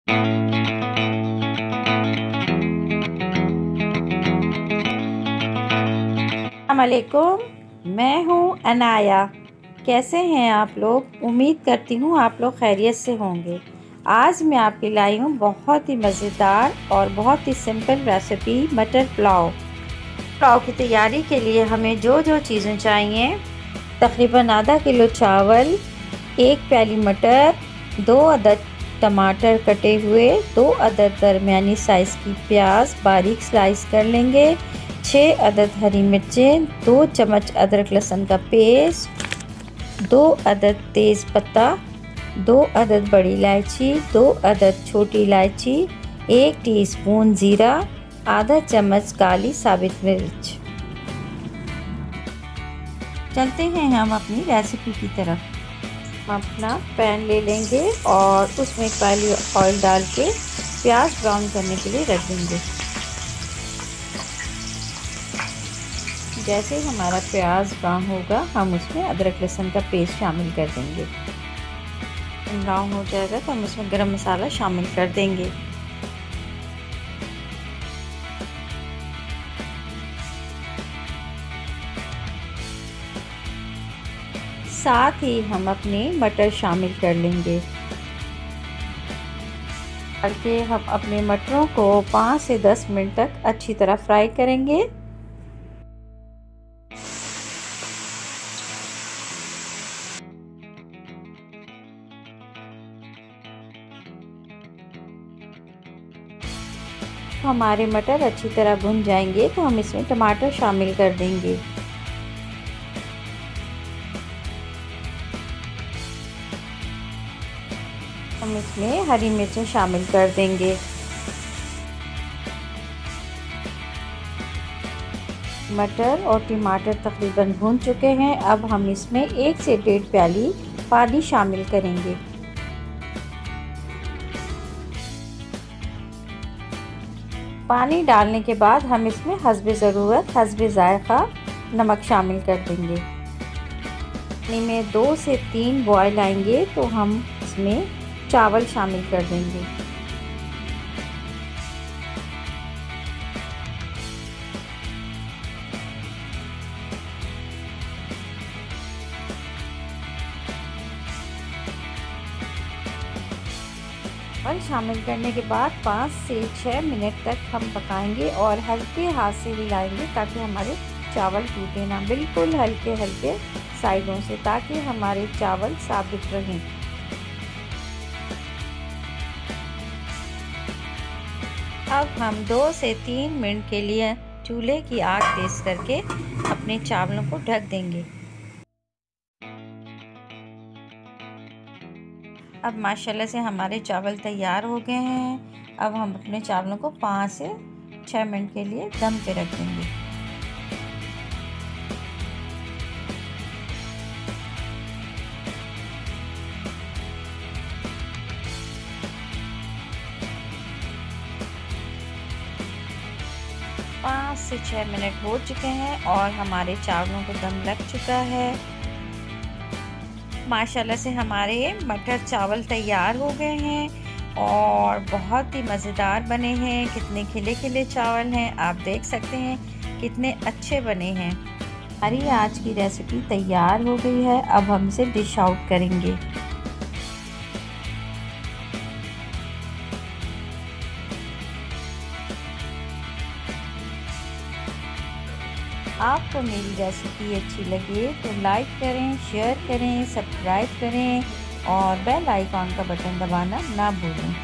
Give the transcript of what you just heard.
अस्सलामुअलैकुम, मैं हूँ अनाया। कैसे हैं आप लोग? उम्मीद करती हूँ आप लोग खैरियत से होंगे। आज मैं आपके लाई हूँ बहुत ही मज़ेदार और बहुत ही सिंपल रेसिपी मटर पुलाव। पुलाव की तैयारी के लिए हमें जो चीज़ें चाहिए, तकरीबन आधा किलो चावल, 1 प्याली मटर, 2 अदद टमाटर कटे हुए, 2 अदद दरमियानी साइज़ की प्याज बारीक स्लाइस कर लेंगे, 6 अदद हरी मिर्चें, 2 चम्मच अदरक लहसुन का पेस्ट, 2 अदद तेज़ पत्ता, 2 अदद बड़ी इलायची, 2 अदद छोटी इलायची, 1 टीस्पून ज़ीरा, आधा चम्मच काली साबित मिर्च। चलते हैं हम अपनी रेसिपी की तरफ। हम अपना पैन ले लेंगे और उसमें पहले ऑयल डाल के प्याज ब्राउन करने के लिए रख देंगे। जैसे हमारा प्याज ब्राउन होगा हम उसमें अदरक लहसुन का पेस्ट शामिल कर देंगे। ब्राउन हो जाएगा तो हम उसमें गरम मसाला शामिल कर देंगे। साथ ही हम अपने मटर शामिल कर लेंगे। करके हम अपने मटरों को 5 से 10 मिनट तक अच्छी तरह फ्राई करेंगे। हमारे मटर अच्छी तरह भुन जाएंगे तो हम इसमें टमाटर शामिल कर देंगे। हम इसमें हरी मिर्चें शामिल कर देंगे। मटर और टमाटर तकरीबन भून चुके हैं। अब हम इसमें 1 से 1.5 प्याली पानी शामिल करेंगे। पानी डालने के बाद हम इसमें हस्बे ज़रूरत हस्बे ज़ायक़ा नमक शामिल कर देंगे। पानी में 2 से 3 बॉयल आएंगे तो हम इसमें चावल शामिल कर देंगे। चावल शामिल करने के बाद 5 से 6 मिनट तक हम पकाएंगे और हल्के हाथ से हिलाएंगे ताकि हमारे चावल टूटे ना, बिल्कुल हल्के हल्के साइडों से, ताकि हमारे चावल साबित रहें। अब हम 2 से 3 मिनट के लिए चूल्हे की आग तेज़ करके अपने चावलों को ढक देंगे। अब माशाल्लाह से हमारे चावल तैयार हो गए हैं। अब हम अपने चावलों को 5 से 6 मिनट के लिए दम पे रख देंगे। पाँच से 6 मिनट हो चुके हैं और हमारे चावलों को दम लग चुका है। माशाल्लाह से हमारे मटर चावल तैयार हो गए हैं और बहुत ही मज़ेदार बने हैं। कितने खिले खिले चावल हैं, आप देख सकते हैं कितने अच्छे बने हैं। हमारी आज की रेसिपी तैयार हो गई है। अब हम इसे डिश आउट करेंगे। आपको मेरी रेसिपी अच्छी लगे तो लाइक करें, शेयर करें, सब्सक्राइब करें और बेल आइकॉन का बटन दबाना ना भूलें।